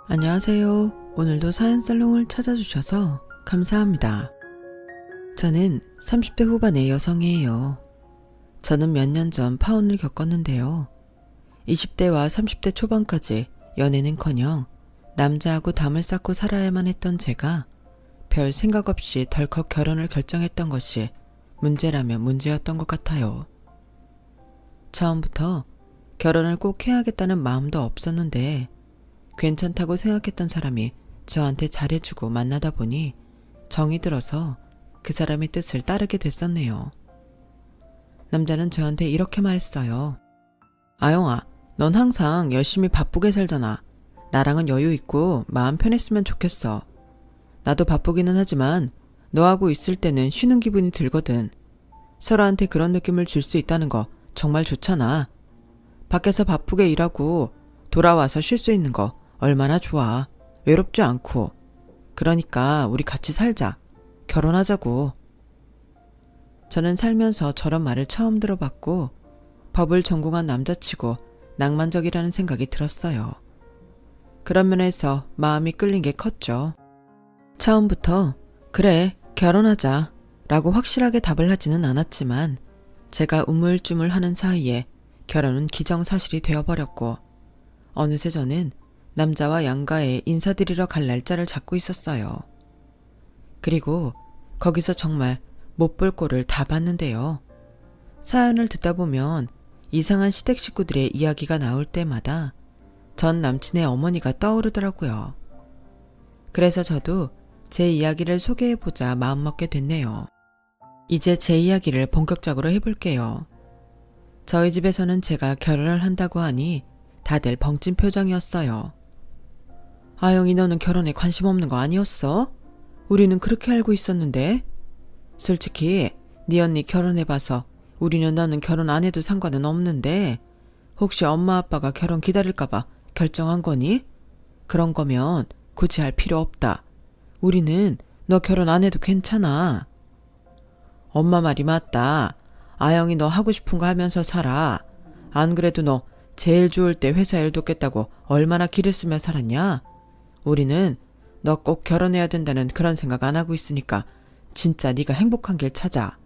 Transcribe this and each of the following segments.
안녕하세요. 오늘도 사연살롱을 찾아주셔서 감사합니다. 저는 30대 후반의 여성이에요. 저는 몇 년 전 파혼을 겪었는데요. 20대와 30대 초반까지 연애는커녕 남자하고 담을 쌓고 살아야만 했던 제가 별 생각 없이 덜컥 결혼을 결정했던 것이 문제라면 문제였던 것 같아요. 처음부터 결혼을 꼭 해야겠다는 마음도 없었는데 괜찮다고 생각했던 사람이 저한테 잘해주고 만나다 보니 정이 들어서 그 사람의 뜻을 따르게 됐었네요. 남자는 저한테 이렇게 말했어요. 아영아, 넌 항상 열심히 바쁘게 살잖아. 나랑은 여유 있고 마음 편했으면 좋겠어. 나도 바쁘기는 하지만 너하고 있을 때는 쉬는 기분이 들거든. 서로한테 그런 느낌을 줄 수 있다는 거 정말 좋잖아. 밖에서 바쁘게 일하고 돌아와서 쉴 수 있는 거 얼마나 좋아. 외롭지 않고. 그러니까 우리 같이 살자. 결혼하자고. 저는 살면서 저런 말을 처음 들어봤고 법을 전공한 남자치고 낭만적이라는 생각이 들었어요. 그런 면에서 마음이 끌린 게 컸죠. 처음부터 그래 결혼하자 라고 확실하게 답을 하지는 않았지만 제가 우물쭈물하는 사이에 결혼은 기정사실이 되어버렸고 어느새 저는 남자와 양가에 인사드리러 갈 날짜를 잡고 있었어요. 그리고 거기서 정말 못 볼 꼴을 다 봤는데요. 사연을 듣다 보면 이상한 시댁 식구들의 이야기가 나올 때마다 전 남친의 어머니가 떠오르더라고요. 그래서 저도 제 이야기를 소개해보자 마음먹게 됐네요. 이제 제 이야기를 본격적으로 해볼게요. 저희 집에서는 제가 결혼을 한다고 하니 다들 벙찐 표정이었어요. 아영이 너는 결혼에 관심 없는 거 아니었어? 우리는 그렇게 알고 있었는데. 솔직히 네 언니 결혼해봐서 우리는 너는 결혼 안 해도 상관은 없는데 혹시 엄마 아빠가 결혼 기다릴까봐 결정한 거니? 그런 거면 굳이 할 필요 없다. 우리는 너 결혼 안 해도 괜찮아. 엄마 말이 맞다. 아영이 너 하고 싶은 거 하면서 살아. 안 그래도 너 제일 좋을 때 회사 일 돕겠다고 얼마나 기를 쓰며 살았냐? 우리는 너 꼭 결혼해야 된다는 그런 생각 안 하고 있으니까 진짜 네가 행복한 길 찾아.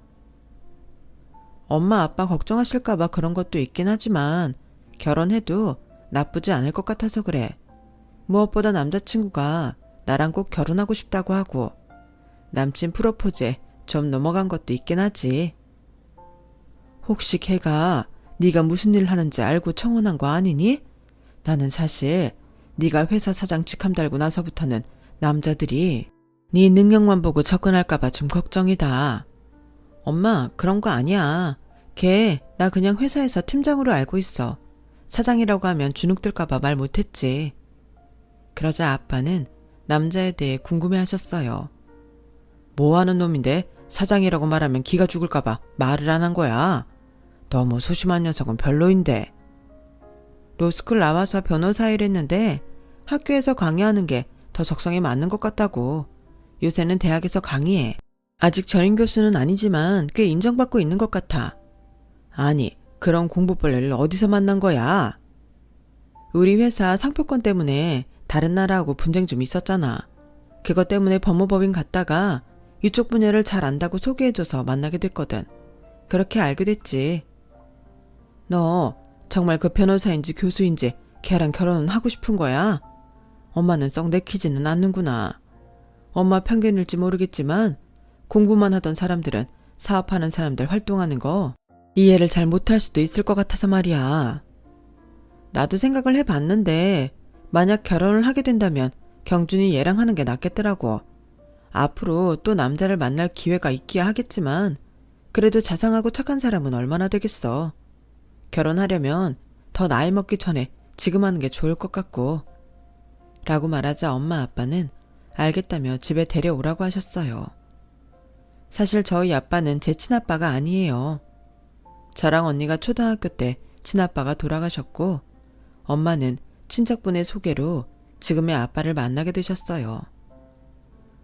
엄마 아빠 걱정하실까봐 그런 것도 있긴 하지만 결혼해도 나쁘지 않을 것 같아서 그래. 무엇보다 남자친구가 나랑 꼭 결혼하고 싶다고 하고 남친 프로포즈에 좀 넘어간 것도 있긴 하지. 혹시 걔가 네가 무슨 일 하는지 알고 청혼한 거 아니니? 나는 사실 네가 회사 사장 직함 달고 나서부터는 남자들이 네 능력만 보고 접근할까봐 좀 걱정이다. 엄마 그런 거 아니야. 걔 나 그냥 회사에서 팀장으로 알고 있어. 사장이라고 하면 주눅들까봐 말 못했지. 그러자 아빠는 남자에 대해 궁금해하셨어요. 뭐하는 놈인데 사장이라고 말하면 기가 죽을까봐 말을 안 한 거야. 너무 소심한 녀석은 별로인데. 로스쿨 나와서 변호사 일했는데 학교에서 강의하는 게 더 적성에 맞는 것 같다고. 요새는 대학에서 강의해. 아직 전임 교수는 아니지만 꽤 인정받고 있는 것 같아. 아니, 그런 공부벌레를 어디서 만난 거야? 우리 회사 상표권 때문에 다른 나라하고 분쟁 좀 있었잖아. 그것 때문에 법무법인 갔다가 이쪽 분야를 잘 안다고 소개해줘서 만나게 됐거든. 그렇게 알게 됐지. 너 정말 그 변호사인지 교수인지 걔랑 결혼은 하고 싶은 거야? 엄마는 썩 내키지는 않는구나. 엄마 편견일지 모르겠지만 공부만 하던 사람들은 사업하는 사람들 활동하는 거 이해를 잘 못할 수도 있을 것 같아서 말이야. 나도 생각을 해봤는데 만약 결혼을 하게 된다면 경준이 얘랑 하는 게 낫겠더라고. 앞으로 또 남자를 만날 기회가 있기야 하겠지만 그래도 자상하고 착한 사람은 얼마나 되겠어. 결혼하려면 더 나이 먹기 전에 지금 하는 게 좋을 것 같고. 라고 말하자 엄마 아빠는 알겠다며 집에 데려오라고 하셨어요. 사실 저희 아빠는 제 친아빠가 아니에요. 저랑 언니가 초등학교 때 친아빠가 돌아가셨고 엄마는 친척분의 소개로 지금의 아빠를 만나게 되셨어요.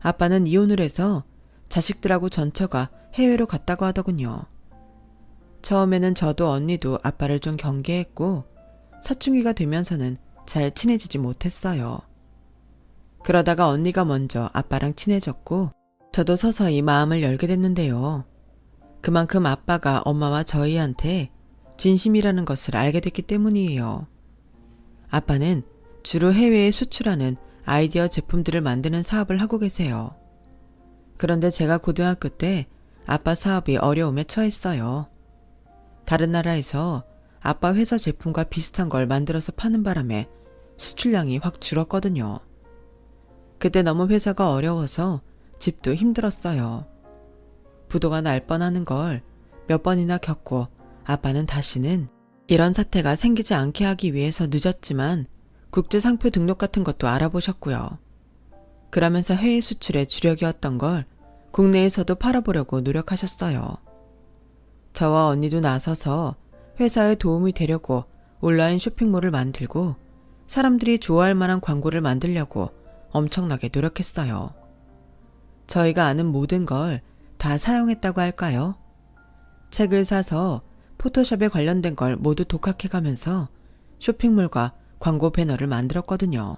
아빠는 이혼을 해서 자식들하고 전처가 해외로 갔다고 하더군요. 처음에는 저도 언니도 아빠를 좀 경계했고 사춘기가 되면서는 잘 친해지지 못했어요. 그러다가 언니가 먼저 아빠랑 친해졌고 저도 서서히 마음을 열게 됐는데요. 그만큼 아빠가 엄마와 저희한테 진심이라는 것을 알게 됐기 때문이에요. 아빠는 주로 해외에 수출하는 아이디어 제품들을 만드는 사업을 하고 계세요. 그런데 제가 고등학교 때 아빠 사업이 어려움에 처했어요. 다른 나라에서 아빠 회사 제품과 비슷한 걸 만들어서 파는 바람에 수출량이 확 줄었거든요. 그때 너무 회사가 어려워서 집도 힘들었어요. 부도가 날 뻔하는 걸 몇 번이나 겪고 아빠는 다시는 이런 사태가 생기지 않게 하기 위해서 늦었지만 국제상표 등록 같은 것도 알아보셨고요. 그러면서 해외 수출의 주력이었던 걸 국내에서도 팔아보려고 노력하셨어요. 저와 언니도 나서서 회사에 도움이 되려고 온라인 쇼핑몰을 만들고 사람들이 좋아할 만한 광고를 만들려고 엄청나게 노력했어요. 저희가 아는 모든 걸 다 사용했다고 할까요? 책을 사서 포토샵에 관련된 걸 모두 독학해가면서 쇼핑몰과 광고 배너를 만들었거든요.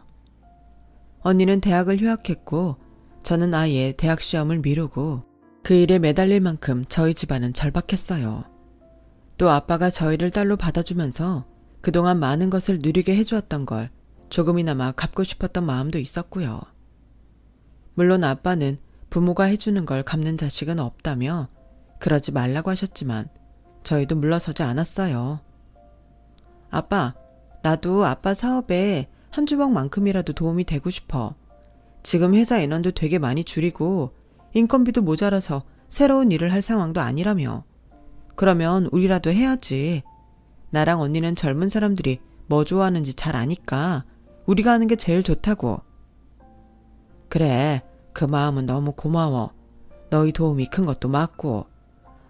언니는 대학을 휴학했고 저는 아예 대학 시험을 미루고 그 일에 매달릴 만큼 저희 집안은 절박했어요. 또 아빠가 저희를 딸로 받아주면서 그동안 많은 것을 누리게 해주었던 걸 조금이나마 갚고 싶었던 마음도 있었고요. 물론 아빠는 부모가 해주는 걸 갚는 자식은 없다며 그러지 말라고 하셨지만 저희도 물러서지 않았어요. 아빠, 나도 아빠 사업에 한 주먹만큼이라도 도움이 되고 싶어. 지금 회사 인원도 되게 많이 줄이고 인건비도 모자라서 새로운 일을 할 상황도 아니라며. 그러면 우리라도 해야지. 나랑 언니는 젊은 사람들이 뭐 좋아하는지 잘 아니까 우리가 하는 게 제일 좋다고. 그래, 그 마음은 너무 고마워. 너희 도움이 큰 것도 맞고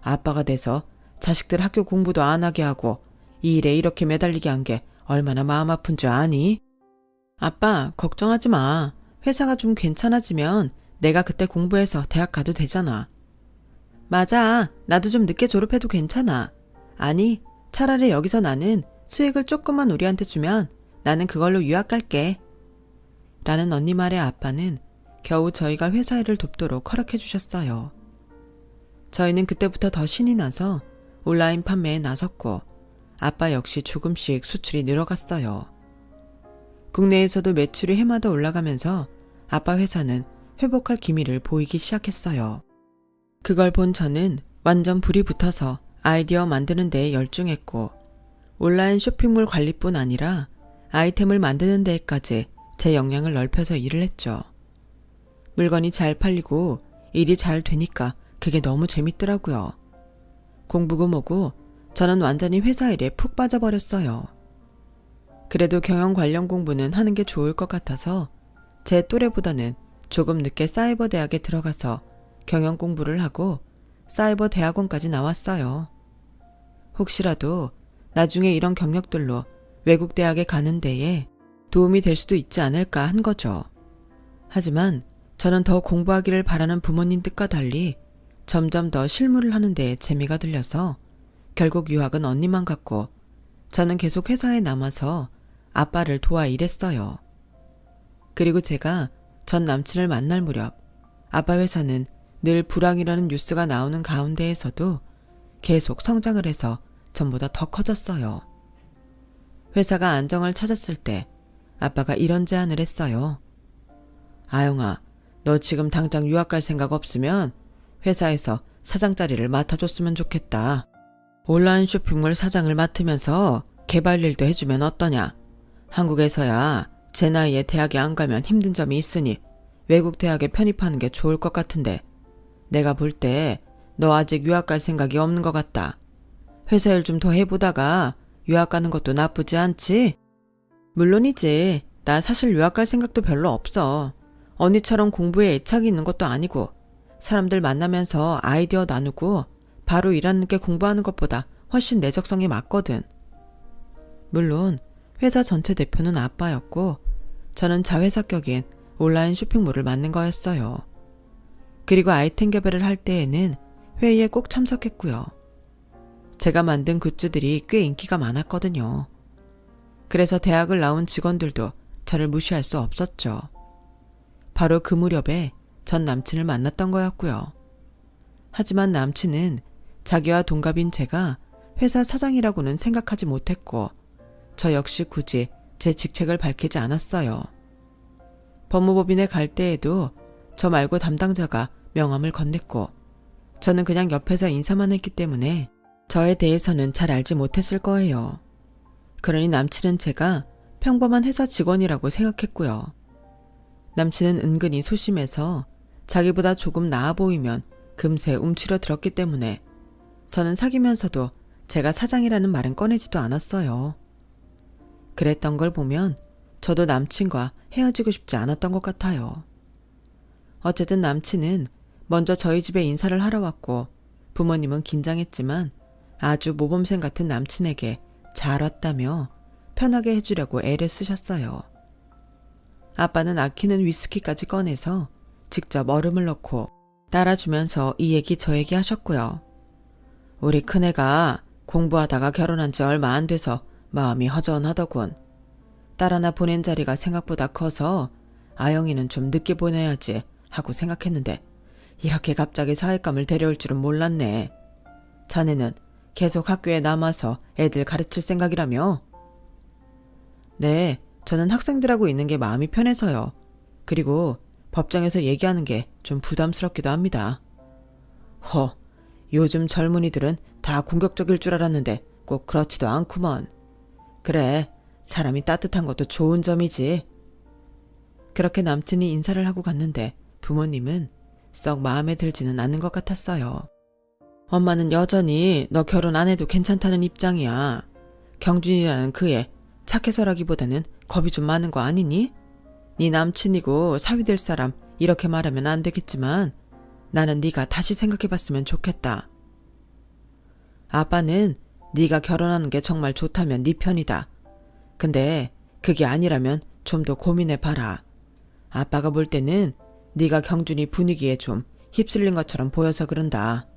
아빠가 돼서 자식들 학교 공부도 안 하게 하고 이 일에 이렇게 매달리게 한 게 얼마나 마음 아픈 줄 아니? 아빠, 걱정하지 마. 회사가 좀 괜찮아지면 내가 그때 공부해서 대학 가도 되잖아. 맞아. 나도 좀 늦게 졸업해도 괜찮아. 아니, 차라리 여기서 나는 수익을 조금만 우리한테 주면 나는 그걸로 유학 갈게. 라는 언니 말에 아빠는 겨우 저희가 회사 일을 돕도록 허락해 주셨어요. 저희는 그때부터 더 신이 나서 온라인 판매에 나섰고 아빠 역시 조금씩 수출이 늘어갔어요. 국내에서도 매출이 해마다 올라가면서 아빠 회사는 회복할 기미를 보이기 시작했어요. 그걸 본 저는 완전 불이 붙어서 아이디어 만드는 데에 열중했고 온라인 쇼핑몰 관리뿐 아니라 아이템을 만드는 데에까지 제 역량을 넓혀서 일을 했죠. 물건이 잘 팔리고 일이 잘 되니까 그게 너무 재밌더라고요. 공부고 뭐고 저는 완전히 회사 일에 푹 빠져버렸어요. 그래도 경영 관련 공부는 하는 게 좋을 것 같아서 제 또래보다는 조금 늦게 사이버 대학에 들어가서 경영 공부를 하고 사이버 대학원까지 나왔어요. 혹시라도 나중에 이런 경력들로 외국 대학에 가는 데에 도움이 될 수도 있지 않을까 한 거죠. 하지만 저는 더 공부하기를 바라는 부모님 뜻과 달리 점점 더 실무를 하는 데에 재미가 들려서 결국 유학은 언니만 갔고 저는 계속 회사에 남아서 아빠를 도와 일했어요. 그리고 제가 전 남친을 만날 무렵 아빠 회사는 늘 불황이라는 뉴스가 나오는 가운데에서도 계속 성장을 해서 전보다 더 커졌어요. 회사가 안정을 찾았을 때 아빠가 이런 제안을 했어요. 아영아, 너 지금 당장 유학 갈 생각 없으면 회사에서 사장 자리를 맡아줬으면 좋겠다. 온라인 쇼핑몰 사장을 맡으면서 개발 일도 해주면 어떠냐. 한국에서야 제 나이에 대학에 안 가면 힘든 점이 있으니 외국 대학에 편입하는 게 좋을 것 같은데 내가 볼 때 너 아직 유학 갈 생각이 없는 것 같다. 회사 일 좀 더 해보다가 유학 가는 것도 나쁘지 않지? 물론이지. 나 사실 유학 갈 생각도 별로 없어. 언니처럼 공부에 애착이 있는 것도 아니고 사람들 만나면서 아이디어 나누고 바로 일하는 게 공부하는 것보다 훨씬 내 적성에 맞거든. 물론 회사 전체 대표는 아빠였고 저는 자회사격인 온라인 쇼핑몰을 맡는 거였어요. 그리고 아이템 개발을 할 때에는 회의에 꼭 참석했고요. 제가 만든 굿즈들이 꽤 인기가 많았거든요. 그래서 대학을 나온 직원들도 저를 무시할 수 없었죠. 바로 그 무렵에 전 남친을 만났던 거였고요. 하지만 남친은 자기와 동갑인 제가 회사 사장이라고는 생각하지 못했고 저 역시 굳이 제 직책을 밝히지 않았어요. 법무법인에 갈 때에도 저 말고 담당자가 명함을 건넸고 저는 그냥 옆에서 인사만 했기 때문에 저에 대해서는 잘 알지 못했을 거예요. 그러니 남친은 제가 평범한 회사 직원이라고 생각했고요. 남친은 은근히 소심해서 자기보다 조금 나아 보이면 금세 움츠려 들었기 때문에 저는 사귀면서도 제가 사장이라는 말은 꺼내지도 않았어요. 그랬던 걸 보면 저도 남친과 헤어지고 싶지 않았던 것 같아요. 어쨌든 남친은 먼저 저희 집에 인사를 하러 왔고 부모님은 긴장했지만 아주 모범생 같은 남친에게 잘 왔다며 편하게 해주려고 애를 쓰셨어요. 아빠는 아끼는 위스키까지 꺼내서 직접 얼음을 넣고 따라주면서 이 얘기 저 얘기 하셨고요. 우리 큰애가 공부하다가 결혼한 지 얼마 안 돼서 마음이 허전하더군. 딸 하나 보낸 자리가 생각보다 커서 아영이는 좀 늦게 보내야지 하고 생각했는데 이렇게 갑자기 사회감을 데려올 줄은 몰랐네. 자네는 계속 학교에 남아서 애들 가르칠 생각이라며? 네, 저는 학생들하고 있는 게 마음이 편해서요. 그리고 법정에서 얘기하는 게 좀 부담스럽기도 합니다. 요즘 젊은이들은 다 공격적일 줄 알았는데 꼭 그렇지도 않구먼. 그래, 사람이 따뜻한 것도 좋은 점이지. 그렇게 남친이 인사를 하고 갔는데 부모님은 썩 마음에 들지는 않는 것 같았어요. 엄마는 여전히 너 결혼 안 해도 괜찮다는 입장이야. 경준이라는 그 애 착해서라기보다는 겁이 좀 많은 거 아니니? 네 남친이고 사위 될 사람 이렇게 말하면 안 되겠지만 나는 네가 다시 생각해봤으면 좋겠다. 아빠는 네가 결혼하는 게 정말 좋다면 네 편이다. 근데 그게 아니라면 좀 더 고민해봐라. 아빠가 볼 때는 네가 경준이 분위기에 좀 휩쓸린 것처럼 보여서 그런다.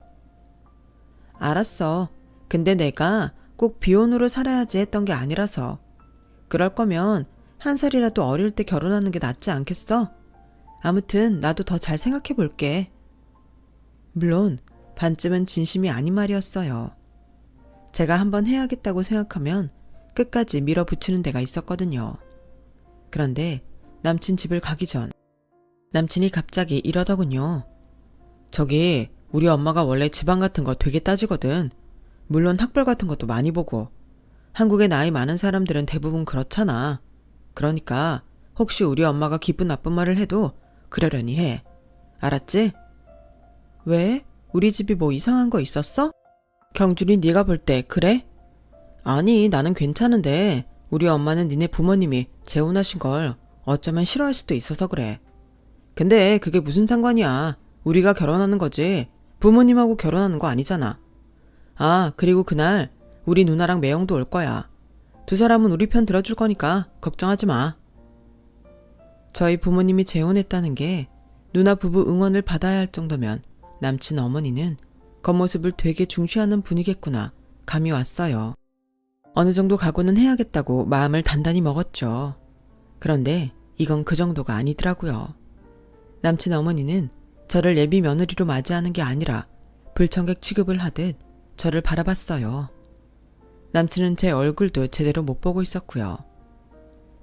알았어. 근데 내가 꼭 비혼으로 살아야지 했던 게 아니라서. 그럴 거면 한 살이라도 어릴 때 결혼하는 게 낫지 않겠어? 아무튼 나도 더 잘 생각해 볼게. 물론 반쯤은 진심이 아닌 말이었어요. 제가 한번 해야겠다고 생각하면 끝까지 밀어붙이는 데가 있었거든요. 그런데 남친 집을 가기 전 남친이 갑자기 이러더군요. 저기 우리 엄마가 원래 집안 같은 거 되게 따지거든. 물론 학벌 같은 것도 많이 보고. 한국에 나이 많은 사람들은 대부분 그렇잖아. 그러니까 혹시 우리 엄마가 기분 나쁜 말을 해도 그러려니 해. 알았지? 왜? 우리 집이 뭐 이상한 거 있었어? 경준이 네가 볼 때 그래? 아니, 나는 괜찮은데 우리 엄마는 니네 부모님이 재혼하신 걸 어쩌면 싫어할 수도 있어서 그래. 근데 그게 무슨 상관이야. 우리가 결혼하는 거지 부모님하고 결혼하는 거 아니잖아. 아, 그리고 그날 우리 누나랑 매형도 올 거야. 두 사람은 우리 편 들어줄 거니까 걱정하지 마. 저희 부모님이 재혼했다는 게 누나 부부 응원을 받아야 할 정도면 남친 어머니는 겉모습을 되게 중시하는 분이겠구나 감이 왔어요. 어느 정도 각오는 해야겠다고 마음을 단단히 먹었죠. 그런데 이건 그 정도가 아니더라고요. 남친 어머니는 저를 예비 며느리로 맞이하는 게 아니라 불청객 취급을 하듯 저를 바라봤어요. 남친은 제 얼굴도 제대로 못 보고 있었고요.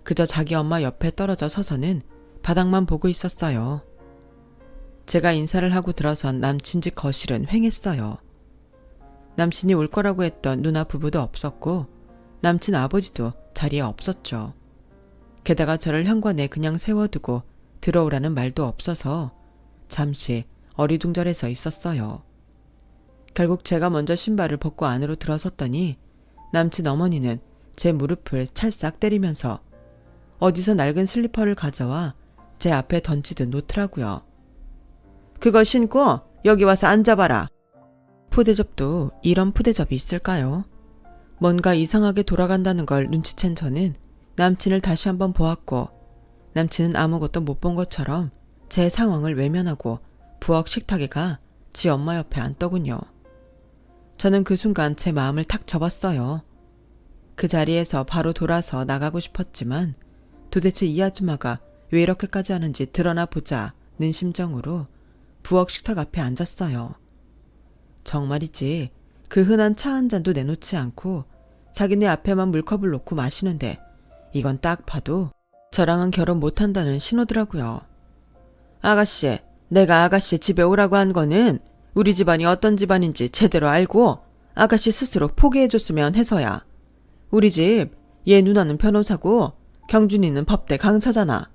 그저 자기 엄마 옆에 떨어져 서서는 바닥만 보고 있었어요. 제가 인사를 하고 들어선 남친 집 거실은 휑했어요. 남친이 올 거라고 했던 누나 부부도 없었고 남친 아버지도 자리에 없었죠. 게다가 저를 현관에 그냥 세워두고 들어오라는 말도 없어서 잠시 어리둥절해서 있었어요. 결국 제가 먼저 신발을 벗고 안으로 들어섰더니 남친 어머니는 제 무릎을 찰싹 때리면서 어디서 낡은 슬리퍼를 가져와 제 앞에 던지듯 놓더라고요. 그거 신고 여기 와서 앉아봐라. 푸대접도 이런 푸대접이 있을까요? 뭔가 이상하게 돌아간다는 걸 눈치챈 저는 남친을 다시 한번 보았고 남친은 아무것도 못 본 것처럼 제 상황을 외면하고 부엌 식탁에 가 지 엄마 옆에 앉더군요. 저는 그 순간 제 마음을 탁 접었어요. 그 자리에서 바로 돌아서 나가고 싶었지만 도대체 이 아줌마가 왜 이렇게까지 하는지 드러나 보자는 심정으로 부엌 식탁 앞에 앉았어요. 정말이지 그 흔한 차 한 잔도 내놓지 않고 자기네 앞에만 물컵을 놓고 마시는데 이건 딱 봐도 저랑은 결혼 못한다는 신호더라고요. 아가씨, 내가 아가씨 집에 오라고 한 거는 우리 집안이 어떤 집안인지 제대로 알고 아가씨 스스로 포기해줬으면 해서야. 우리 집 얘 누나는 변호사고 경준이는 법대 강사잖아.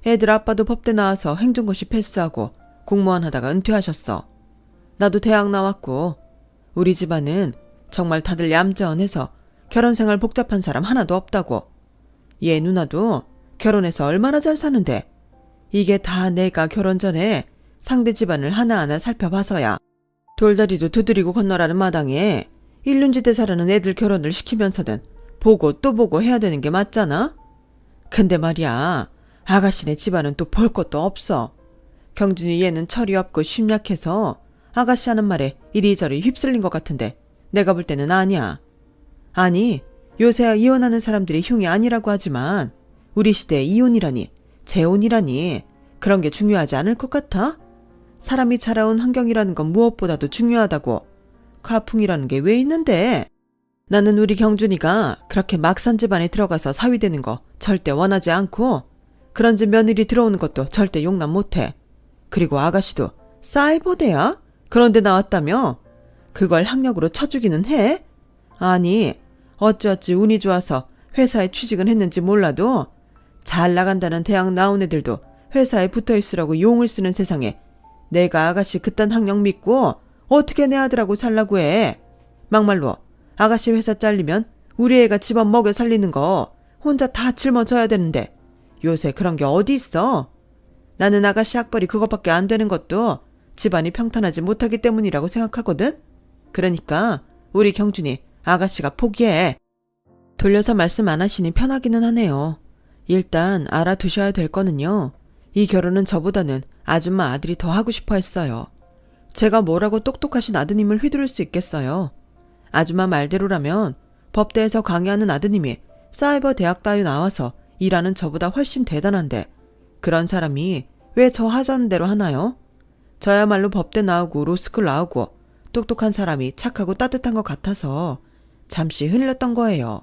애들 아빠도 법대 나와서 행정고시 패스하고 공무원 하다가 은퇴하셨어. 나도 대학 나왔고 우리 집안은 정말 다들 얌전해서 결혼생활 복잡한 사람 하나도 없다고. 얘 누나도 결혼해서 얼마나 잘 사는데 이게 다 내가 결혼 전에 상대 집안을 하나하나 살펴봐서야. 돌다리도 두드리고 건너라는 마당에 일륜지대 사라는 애들 결혼을 시키면서든 보고 또 보고 해야 되는 게 맞잖아? 근데 말이야, 아가씨네 집안은 또 볼 것도 없어. 경준이 얘는 철이 없고 심약해서 아가씨 하는 말에 이리저리 휩쓸린 것 같은데 내가 볼 때는 아니야. 아니, 요새 이혼하는 사람들이 흉이 아니라고 하지만 우리 시대에 이혼이라니, 재혼이라니 그런 게 중요하지 않을 것 같아? 사람이 자라온 환경이라는 건 무엇보다도 중요하다고. 가풍이라는 게 왜 있는데? 나는 우리 경준이가 그렇게 막산 집안에 들어가서 사위되는 거 절대 원하지 않고 그런 집 며느리 들어오는 것도 절대 용납 못해. 그리고 아가씨도 사이버대야? 그런데 나왔다며? 그걸 학력으로 쳐주기는 해? 아니, 어찌어찌 운이 좋아서 회사에 취직은 했는지 몰라도 잘 나간다는 대학 나온 애들도 회사에 붙어있으라고 용을 쓰는 세상에 내가 아가씨 그딴 학력 믿고 어떻게 내 아들하고 살라고 해. 막말로 아가씨 회사 잘리면 우리 애가 집안 먹여 살리는 거 혼자 다 짊어져야 되는데 요새 그런 게 어디 있어? 나는 아가씨 학벌이 그것밖에 안 되는 것도 집안이 평탄하지 못하기 때문이라고 생각하거든? 그러니까 우리 경준이 아가씨가 포기해. 돌려서 말씀 안 하시니 편하기는 하네요. 일단 알아두셔야 될 거는요. 이 결혼은 저보다는 아줌마 아들이 더 하고 싶어 했어요. 제가 뭐라고 똑똑하신 아드님을 휘두를 수 있겠어요. 아줌마 말대로라면 법대에서 강의하는 아드님이 사이버 대학 따위 나와서 일하는 저보다 훨씬 대단한데 그런 사람이 왜 저 하자는 대로 하나요? 저야말로 법대 나오고 로스쿨 나오고 똑똑한 사람이 착하고 따뜻한 것 같아서 잠시 흘렸던 거예요.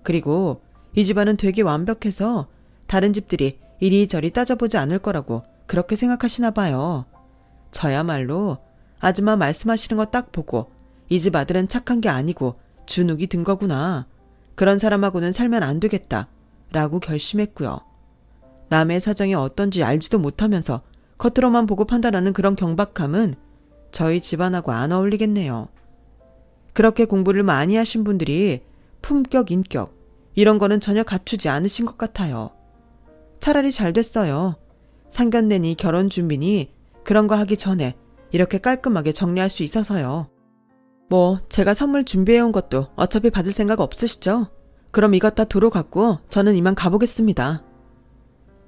그리고 이 집안은 되게 완벽해서 다른 집들이 이리저리 따져보지 않을 거라고 그렇게 생각하시나 봐요. 저야말로 아줌마 말씀하시는 거 딱 보고 이 집 아들은 착한 게 아니고 주눅이 든 거구나. 그런 사람하고는 살면 안 되겠다. 라고 결심했고요. 남의 사정이 어떤지 알지도 못하면서 겉으로만 보고 판단하는 그런 경박함은 저희 집안하고 안 어울리겠네요. 그렇게 공부를 많이 하신 분들이 품격, 인격 이런 거는 전혀 갖추지 않으신 것 같아요. 차라리 잘 됐어요. 상견례니 결혼 준비니 그런 거 하기 전에 이렇게 깔끔하게 정리할 수 있어서요. 뭐 제가 선물 준비해온 것도 어차피 받을 생각 없으시죠? 그럼 이것 다 도로 갖고 저는 이만 가보겠습니다.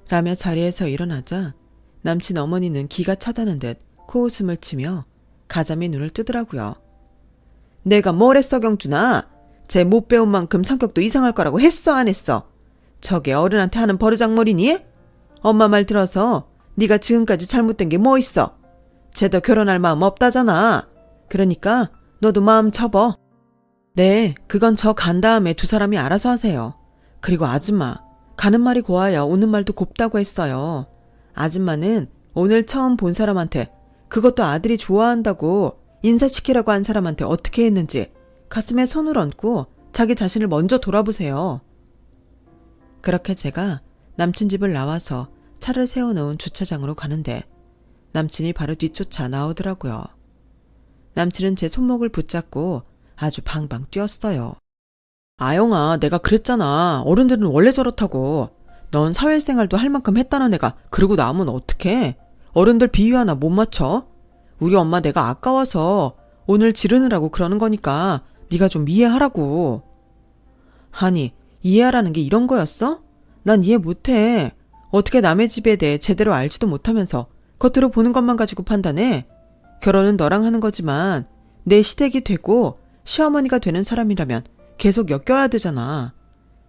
라며 자리에서 일어나자 남친 어머니는 기가 차다는 듯 코웃음을 치며 가자미 눈을 뜨더라고요. 내가 뭘 했어 경준아? 쟤 못 배운 만큼 성격도 이상할 거라고 했어 안 했어? 저게 어른한테 하는 버르장머리니? 엄마 말 들어서 네가 지금까지 잘못된 게 뭐 있어? 쟤도 결혼할 마음 없다잖아. 그러니까 너도 마음 접어. 네, 그건 저 간 다음에 두 사람이 알아서 하세요. 그리고 아줌마, 가는 말이 고와야 오는 말도 곱다고 했어요. 아줌마는 오늘 처음 본 사람한테 그것도 아들이 좋아한다고 인사시키라고 한 사람한테 어떻게 했는지 가슴에 손을 얹고 자기 자신을 먼저 돌아보세요. 그렇게 제가 남친 집을 나와서 차를 세워놓은 주차장으로 가는데 남친이 바로 뒤쫓아 나오더라고요. 남친은 제 손목을 붙잡고 아주 방방 뛰었어요. 아영아, 내가 그랬잖아. 어른들은 원래 저렇다고. 넌 사회생활도 할 만큼 했다는 애가 그러고 나오면 어떡해? 어른들 비유 하나 못 맞춰? 우리 엄마 내가 아까워서 오늘 지르느라고 그러는 거니까 네가 좀 이해하라고. 아니, 이해하라는 게 이런 거였어? 난 이해 못해. 어떻게 남의 집에 대해 제대로 알지도 못하면서 겉으로 보는 것만 가지고 판단해? 결혼은 너랑 하는 거지만 내 시댁이 되고 시어머니가 되는 사람이라면 계속 엮여야 되잖아.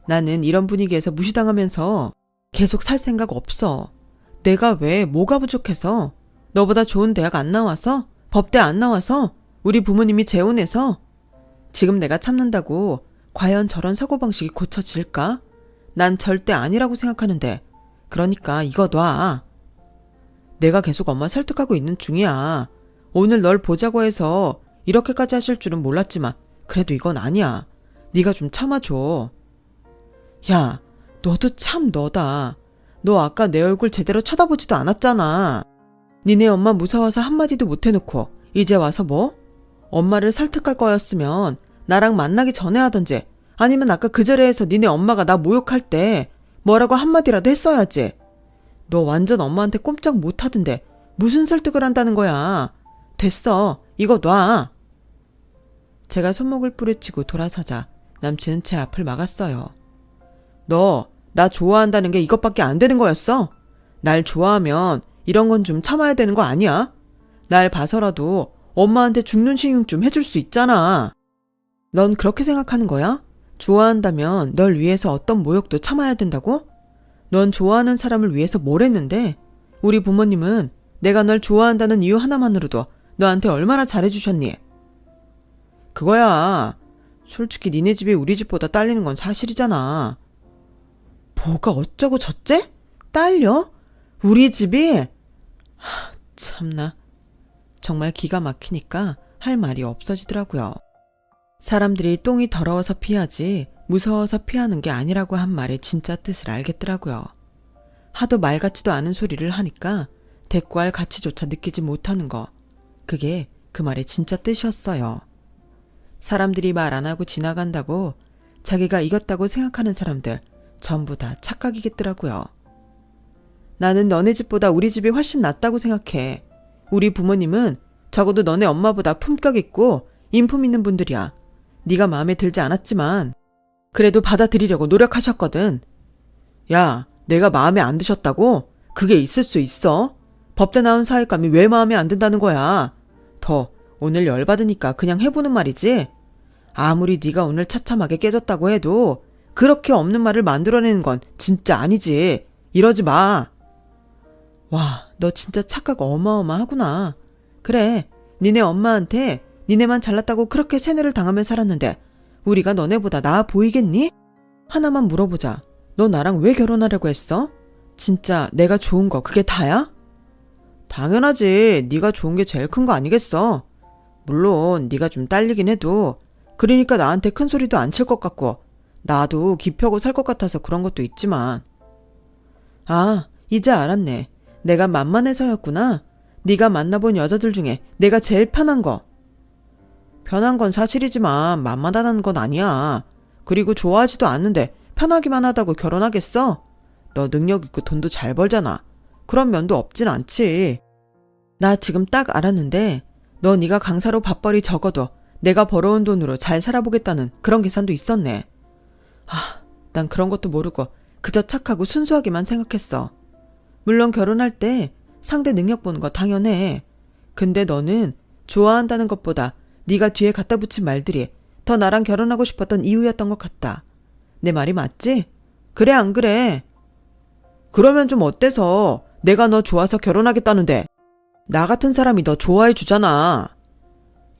나는 이런 분위기에서 무시당하면서 계속 살 생각 없어. 내가 왜 뭐가 부족해서? 너보다 좋은 대학 안 나와서? 법대 안 나와서? 우리 부모님이 재혼해서? 지금 내가 참는다고 과연 저런 사고방식이 고쳐질까? 난 절대 아니라고 생각하는데. 그러니까 이거 놔. 내가 계속 엄마 설득하고 있는 중이야. 오늘 널 보자고 해서 이렇게까지 하실 줄은 몰랐지만 그래도 이건 아니야. 네가 좀 참아줘. 야, 너도 참 너다. 너 아까 내 얼굴 제대로 쳐다보지도 않았잖아. 니네 엄마 무서워서 한마디도 못 해놓고 이제 와서 뭐? 엄마를 설득할 거였으면 나랑 만나기 전에 하던지, 아니면 아까 그 자리에서 니네 엄마가 나 모욕할 때 뭐라고 한마디라도 했어야지. 너 완전 엄마한테 꼼짝 못 하던데 무슨 설득을 한다는 거야. 됐어. 이거 놔. 제가 손목을 뿌리치고 돌아서자 남친은 제 앞을 막았어요. 너 나 좋아한다는 게 이것밖에 안 되는 거였어? 날 좋아하면 이런 건 좀 참아야 되는 거 아니야? 날 봐서라도 엄마한테 죽는 신용 좀 해줄 수 있잖아. 넌 그렇게 생각하는 거야? 좋아한다면 널 위해서 어떤 모욕도 참아야 된다고? 넌 좋아하는 사람을 위해서 뭘 했는데? 우리 부모님은 내가 널 좋아한다는 이유 하나만으로도 너한테 얼마나 잘해주셨니? 그거야. 솔직히 니네 집이 우리 집보다 딸리는 건 사실이잖아. 뭐가 어쩌고 저째? 딸려? 우리 집이? 참나. 정말 기가 막히니까 할 말이 없어지더라고요. 사람들이 똥이 더러워서 피하지 무서워서 피하는 게 아니라고 한 말의 진짜 뜻을 알겠더라고요. 하도 말 같지도 않은 소리를 하니까 대꾸할 가치조차 느끼지 못하는 거. 그게 그 말의 진짜 뜻이었어요. 사람들이 말 안 하고 지나간다고 자기가 이겼다고 생각하는 사람들 전부 다 착각이겠더라고요. 나는 너네 집보다 우리 집이 훨씬 낫다고 생각해. 우리 부모님은 적어도 너네 엄마보다 품격 있고 인품 있는 분들이야. 네가 마음에 들지 않았지만 그래도 받아들이려고 노력하셨거든. 야, 내가 마음에 안 드셨다고? 그게 있을 수 있어? 법대 나온 사회감이 왜 마음에 안 든다는 거야? 더 오늘 열받으니까 그냥 해보는 말이지. 아무리 네가 오늘 처참하게 깨졌다고 해도 그렇게 없는 말을 만들어내는 건 진짜 아니지. 이러지 마. 와, 너 진짜 착각 어마어마하구나. 그래, 니네 엄마한테 니네만 잘났다고 그렇게 세뇌를 당하며 살았는데 우리가 너네보다 나아 보이겠니? 하나만 물어보자. 너 나랑 왜 결혼하려고 했어? 진짜 내가 좋은 거 그게 다야? 당연하지. 네가 좋은 게 제일 큰 거 아니겠어? 물론 네가 좀 딸리긴 해도 그러니까 나한테 큰 소리도 안 칠 것 같고 나도 기펴고 살 것 같아서 그런 것도 있지만. 아, 이제 알았네. 내가 만만해서였구나. 네가 만나본 여자들 중에 내가 제일 편한 거. 편한 건 사실이지만 만만하다는 건 아니야. 그리고 좋아하지도 않는데 편하기만 하다고 결혼하겠어? 너 능력 있고 돈도 잘 벌잖아. 그런 면도 없진 않지. 나 지금 딱 알았는데 너 네가 강사로 밥벌이 적어도 내가 벌어온 돈으로 잘 살아보겠다는 그런 계산도 있었네. 난 그런 것도 모르고 그저 착하고 순수하게만 생각했어. 물론 결혼할 때 상대 능력 보는 거 당연해. 근데 너는 좋아한다는 것보다 네가 뒤에 갖다 붙인 말들이 더 나랑 결혼하고 싶었던 이유였던 것 같다. 내 말이 맞지? 그래 안 그래? 그러면 좀 어때서 내가 너 좋아서 결혼하겠다는데 나 같은 사람이 너 좋아해 주잖아.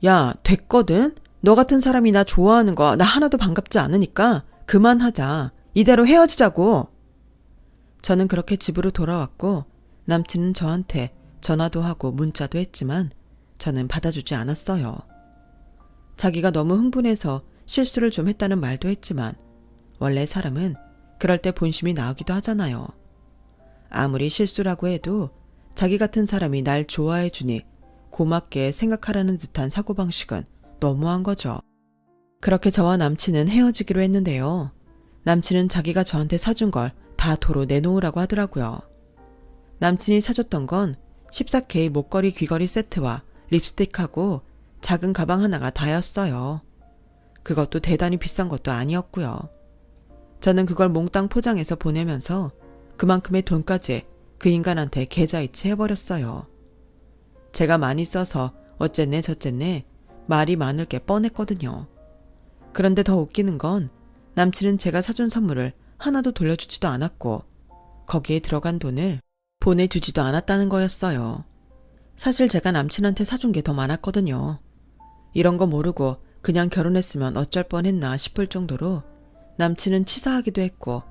야, 됐거든? 너 같은 사람이 나 좋아하는 거 나 하나도 반갑지 않으니까 그만하자. 이대로 헤어지자고. 저는 그렇게 집으로 돌아왔고 남친은 저한테 전화도 하고 문자도 했지만 저는 받아주지 않았어요. 자기가 너무 흥분해서 실수를 좀 했다는 말도 했지만 원래 사람은 그럴 때 본심이 나오기도 하잖아요. 아무리 실수라고 해도 자기 같은 사람이 날 좋아해 주니 고맙게 생각하라는 듯한 사고방식은 너무한 거죠. 그렇게 저와 남친은 헤어지기로 했는데요. 남친은 자기가 저한테 사준 걸 다 도로 내놓으라고 하더라고요. 남친이 사줬던 건 14K 목걸이 귀걸이 세트와 립스틱하고 작은 가방 하나가 다였어요. 그것도 대단히 비싼 것도 아니었고요. 저는 그걸 몽땅 포장해서 보내면서 그만큼의 돈까지 그 인간한테 계좌이체 해버렸어요. 제가 많이 써서 어쨌네 저쨌네 말이 많을 게 뻔했거든요. 그런데 더 웃기는 건 남친은 제가 사준 선물을 하나도 돌려주지도 않았고 거기에 들어간 돈을 보내주지도 않았다는 거였어요. 사실 제가 남친한테 사준 게 더 많았거든요. 이런 거 모르고 그냥 결혼했으면 어쩔 뻔했나 싶을 정도로 남친은 치사하기도 했고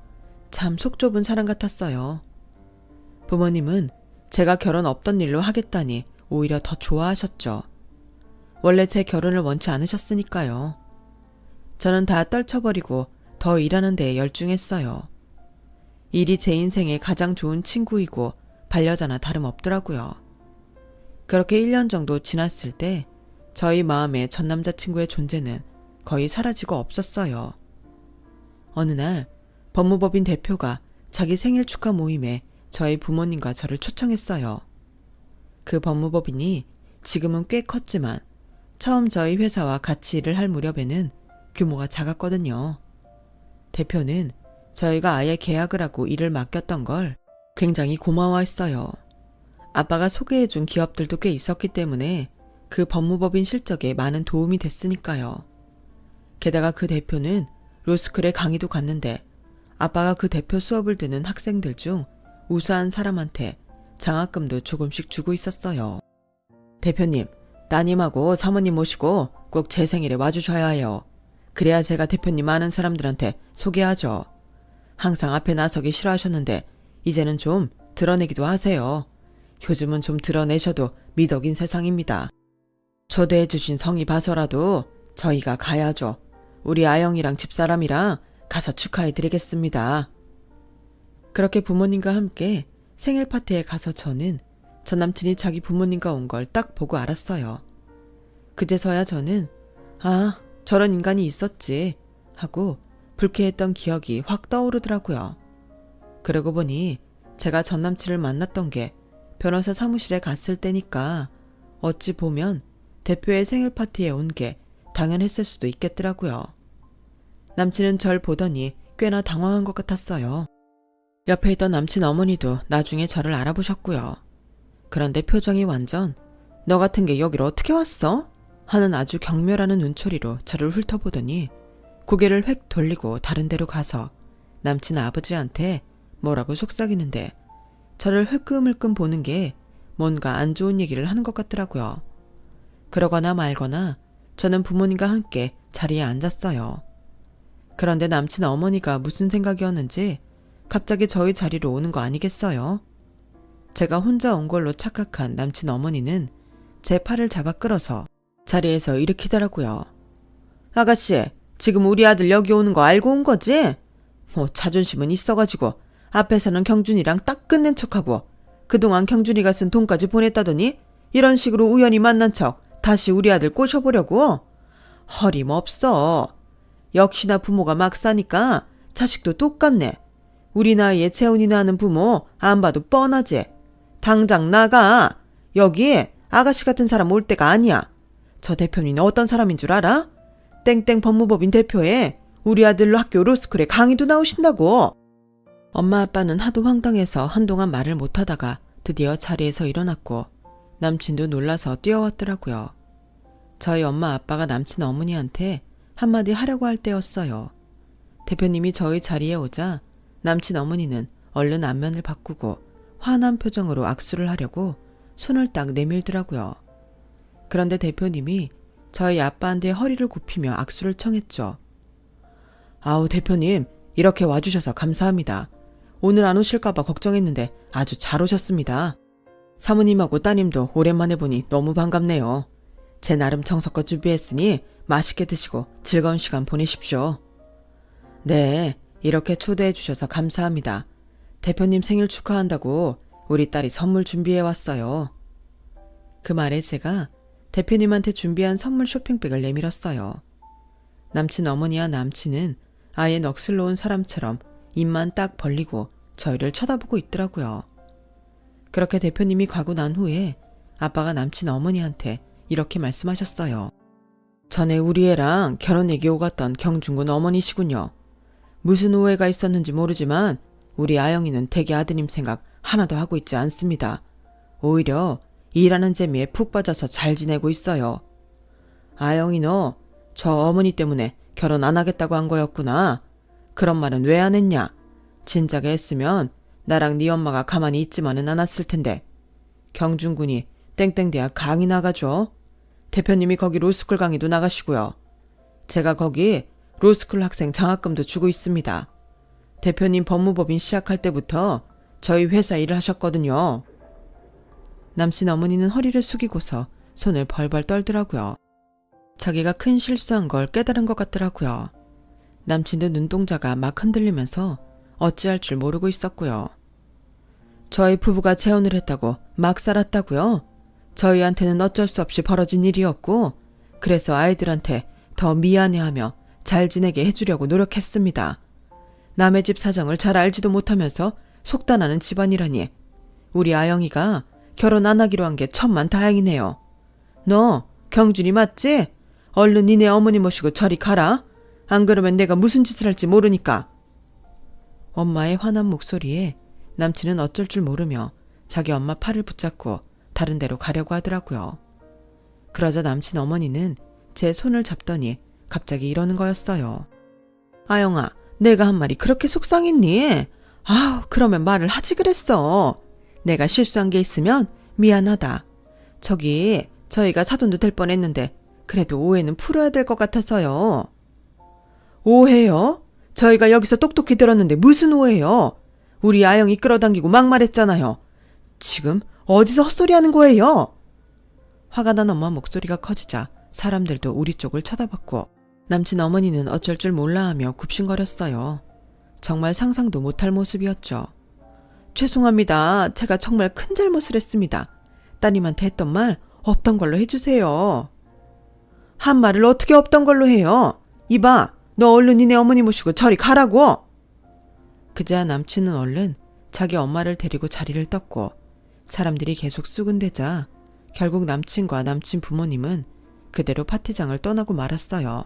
참 속 좁은 사람 같았어요. 부모님은 제가 결혼 없던 일로 하겠다니 오히려 더 좋아하셨죠. 원래 제 결혼을 원치 않으셨으니까요. 저는 다 떨쳐버리고 더 일하는 데에 열중했어요. 일이 제 인생의 가장 좋은 친구이고 반려자나 다름없더라고요. 그렇게 1년 정도 지났을 때 저희 마음에 전 남자친구의 존재는 거의 사라지고 없었어요. 어느 날 법무법인 대표가 자기 생일 축하 모임에 저희 부모님과 저를 초청했어요. 그 법무법인이 지금은 꽤 컸지만 처음 저희 회사와 같이 일을 할 무렵에는 규모가 작았거든요. 대표는 저희가 아예 계약을 하고 일을 맡겼던 걸 굉장히 고마워했어요. 아빠가 소개해준 기업들도 꽤 있었기 때문에 그 법무법인 실적에 많은 도움이 됐으니까요. 게다가 그 대표는 로스쿨에 강의도 갔는데 아빠가 그 대표 수업을 듣는 학생들 중 우수한 사람한테 장학금도 조금씩 주고 있었어요. 대표님, 따님하고 사모님 모시고 꼭 제 생일에 와주셔야 해요. 그래야 제가 대표님 아는 사람들한테 소개하죠. 항상 앞에 나서기 싫어하셨는데 이제는 좀 드러내기도 하세요. 요즘은 좀 드러내셔도 미덕인 세상입니다. 초대해주신 성의 봐서라도 저희가 가야죠. 우리 아영이랑 집사람이랑 가서 축하해드리겠습니다. 그렇게 부모님과 함께 생일 파티에 가서 저는 전 남친이 자기 부모님과 온 걸 딱 보고 알았어요. 그제서야 저는 아, 저런 인간이 있었지 하고 불쾌했던 기억이 확 떠오르더라고요. 그러고 보니 제가 전 남친을 만났던 게 변호사 사무실에 갔을 때니까 어찌 보면 대표의 생일 파티에 온 게 당연했을 수도 있겠더라고요. 남친은 절 보더니 꽤나 당황한 것 같았어요. 옆에 있던 남친 어머니도 나중에 저를 알아보셨고요. 그런데 표정이 완전 너 같은 게 여기로 어떻게 왔어? 하는 아주 경멸하는 눈초리로 저를 훑어보더니 고개를 획 돌리고 다른 데로 가서 남친 아버지한테 뭐라고 속삭이는데 저를 흘끔흘끔 보는 게 뭔가 안 좋은 얘기를 하는 것 같더라고요. 그러거나 말거나 저는 부모님과 함께 자리에 앉았어요. 그런데 남친 어머니가 무슨 생각이었는지 갑자기 저희 자리로 오는 거 아니겠어요? 제가 혼자 온 걸로 착각한 남친 어머니는 제 팔을 잡아 끌어서 자리에서 일으키더라고요. 아가씨, 지금 우리 아들 여기 오는 거 알고 온 거지? 뭐 자존심은 있어가지고 앞에서는 경준이랑 딱 끝낸 척하고 그동안 경준이가 쓴 돈까지 보냈다더니 이런 식으로 우연히 만난 척 다시 우리 아들 꼬셔보려고? 허림없어. 역시나 부모가 막 사니까 자식도 똑같네. 우리 나이에 재혼이나 하는 부모 안 봐도 뻔하지. 당장 나가. 여기 아가씨 같은 사람 올 때가 아니야. 저 대표님은 어떤 사람인 줄 알아? 땡땡 법무법인 대표에 우리 아들로 학교 로스쿨에 강의도 나오신다고. 엄마 아빠는 하도 황당해서 한동안 말을 못하다가 드디어 자리에서 일어났고 남친도 놀라서 뛰어왔더라고요. 저희 엄마 아빠가 남친 어머니한테 한마디 하려고 할 때였어요. 대표님이 저희 자리에 오자 남친 어머니는 얼른 안면을 바꾸고 화난 표정으로 악수를 하려고 손을 딱 내밀더라고요. 그런데 대표님이 저희 아빠한테 허리를 굽히며 악수를 청했죠. 아우 대표님, 이렇게 와주셔서 감사합니다. 오늘 안 오실까봐 걱정했는데 아주 잘 오셨습니다. 사모님하고 따님도 오랜만에 보니 너무 반갑네요. 제 나름 정성껏 준비했으니 맛있게 드시고 즐거운 시간 보내십시오. 네, 이렇게 초대해 주셔서 감사합니다. 대표님 생일 축하한다고 우리 딸이 선물 준비해 왔어요. 그 말에 제가 대표님한테 준비한 선물 쇼핑백을 내밀었어요. 남친 어머니와 남친은 아예 넋을 놓은 사람처럼 입만 딱 벌리고 저희를 쳐다보고 있더라고요. 그렇게 대표님이 가고 난 후에 아빠가 남친 어머니한테 이렇게 말씀하셨어요. 전에 우리 애랑 결혼 얘기 오갔던 경준군 어머니시군요. 무슨 오해가 있었는지 모르지만 우리 아영이는 대개 아드님 생각 하나도 하고 있지 않습니다. 오히려 일하는 재미에 푹 빠져서 잘 지내고 있어요. 아영이 너 저 어머니 때문에 결혼 안 하겠다고 한 거였구나. 그런 말은 왜 안 했냐? 진작에 했으면 나랑 네 엄마가 가만히 있지만은 않았을 텐데. 경준군이 땡땡대학 강의 나가죠. 대표님이 거기 로스쿨 강의도 나가시고요. 제가 거기 로스쿨 학생 장학금도 주고 있습니다. 대표님 법무법인 시작할 때부터 저희 회사 일을 하셨거든요. 남친 어머니는 허리를 숙이고서 손을 벌벌 떨더라고요. 자기가 큰 실수한 걸 깨달은 것 같더라고요. 남친도 눈동자가 막 흔들리면서 어찌할 줄 모르고 있었고요. 저희 부부가 재혼을 했다고 막 살았다고요? 저희한테는 어쩔 수 없이 벌어진 일이었고 그래서 아이들한테 더 미안해하며 잘 지내게 해주려고 노력했습니다. 남의 집 사정을 잘 알지도 못하면서 속단하는 집안이라니. 우리 아영이가 결혼 안 하기로 한 게 천만다행이네요. 너 경준이 맞지? 얼른 니네 어머니 모시고 저리 가라. 안 그러면 내가 무슨 짓을 할지 모르니까. 엄마의 화난 목소리에 남친은 어쩔 줄 모르며 자기 엄마 팔을 붙잡고 다른 데로 가려고 하더라고요. 그러자 남친 어머니는 제 손을 잡더니 갑자기 이러는 거였어요. 아영아, 내가 한 말이 그렇게 속상했니? 아우, 그러면 말을 하지 그랬어. 내가 실수한 게 있으면 미안하다. 저희가 사돈도 될 뻔했는데 그래도 오해는 풀어야 될 것 같아서요. 오해요? 저희가 여기서 똑똑히 들었는데 무슨 오해요? 우리 아영이 끌어당기고 막말했잖아요. 지금 어디서 헛소리하는 거예요? 화가 난 엄마 목소리가 커지자 사람들도 우리 쪽을 쳐다봤고 남친 어머니는 어쩔 줄 몰라하며 굽신거렸어요. 정말 상상도 못할 모습이었죠. 죄송합니다. 제가 정말 큰 잘못을 했습니다. 따님한테 했던 말 없던 걸로 해주세요. 한 말을 어떻게 없던 걸로 해요? 이봐, 너 얼른 니네 어머니 모시고 저리 가라고. 그제야 남친은 얼른 자기 엄마를 데리고 자리를 떴고 사람들이 계속 수군대자 결국 남친과 남친 부모님은 그대로 파티장을 떠나고 말았어요.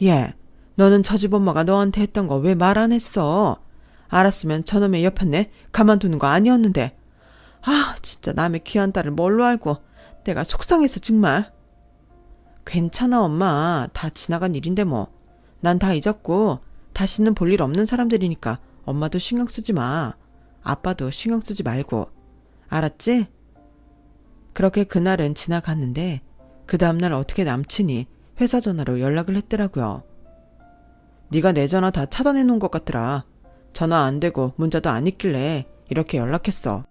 얘, 너는 저 집 엄마가 너한테 했던 거 왜 말 안 했어? 알았으면 저놈의 옆편네 가만두는 거 아니었는데. 아, 진짜 남의 귀한 딸을 뭘로 알고. 내가 속상해서 정말. 괜찮아 엄마. 다 지나간 일인데 뭐. 난 다 잊었고 다시는 볼 일 없는 사람들이니까 엄마도 신경 쓰지 마. 아빠도 신경 쓰지 말고. 알았지? 그렇게 그날은 지나갔는데 그 다음날 어떻게 남친이 회사 전화로 연락을 했더라고요. 네가 내 전화 다 차단해 놓은 것 같더라. 전화 안 되고 문자도 안 있길래 이렇게 연락했어.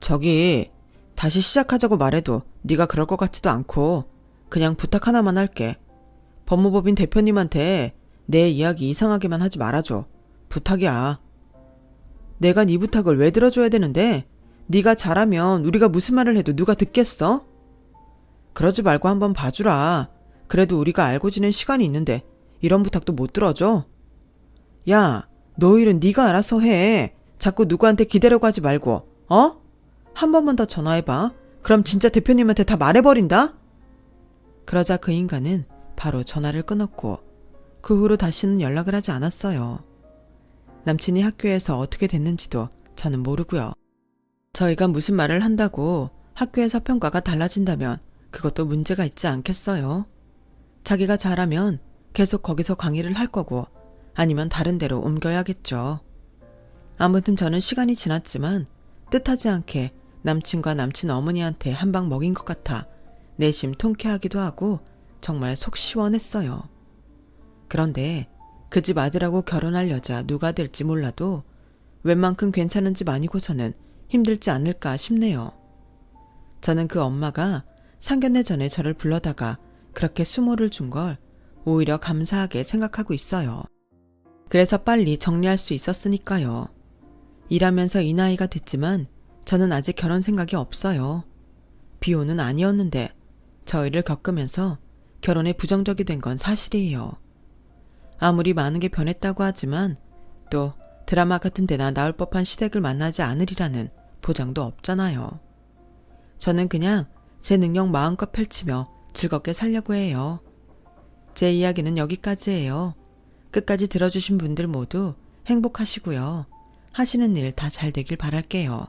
저기 다시 시작하자고 말해도 네가 그럴 것 같지도 않고 그냥 부탁 하나만 할게. 법무법인 대표님한테 내 이야기 이상하게만 하지 말아줘. 부탁이야. 내가 네 부탁을 왜 들어줘야 되는데? 네가 잘하면 우리가 무슨 말을 해도 누가 듣겠어? 그러지 말고 한번 봐주라. 그래도 우리가 알고 지낸 시간이 있는데 이런 부탁도 못 들어줘? 야, 너 일은 네가 알아서 해. 자꾸 누구한테 기대려고 하지 말고. 어? 한 번만 더 전화해봐. 그럼 진짜 대표님한테 다 말해버린다? 그러자 그 인간은 바로 전화를 끊었고 그 후로 다시는 연락을 하지 않았어요. 남친이 학교에서 어떻게 됐는지도 저는 모르고요. 저희가 무슨 말을 한다고 학교에서 평가가 달라진다면 그것도 문제가 있지 않겠어요? 자기가 잘하면 계속 거기서 강의를 할 거고 아니면 다른 데로 옮겨야겠죠. 아무튼 저는 시간이 지났지만 뜻하지 않게 남친과 남친 어머니한테 한 방 먹인 것 같아 내심 통쾌하기도 하고 정말 속 시원했어요. 그런데 그 집 아들하고 결혼할 여자 누가 될지 몰라도 웬만큼 괜찮은 집 아니고서는 힘들지 않을까 싶네요. 저는 그 엄마가 상견례 전에 저를 불러다가 그렇게 수모를 준 걸 오히려 감사하게 생각하고 있어요. 그래서 빨리 정리할 수 있었으니까요. 일하면서 이 나이가 됐지만 저는 아직 결혼 생각이 없어요. 비혼은 아니었는데 저희를 겪으면서 결혼에 부정적이 된 건 사실이에요. 아무리 많은 게 변했다고 하지만 또 드라마 같은 데나 나올 법한 시댁을 만나지 않으리라는 보장도 없잖아요. 저는 그냥 제 능력 마음껏 펼치며 즐겁게 살려고 해요. 제 이야기는 여기까지예요. 끝까지 들어주신 분들 모두 행복하시고요. 하시는 일 다 잘 되길 바랄게요.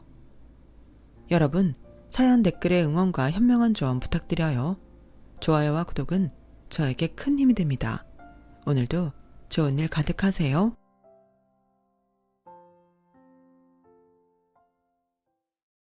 여러분, 사연 댓글에 응원과 현명한 조언 부탁드려요. 좋아요와 구독은 저에게 큰 힘이 됩니다. 오늘도 좋은 일 가득하세요.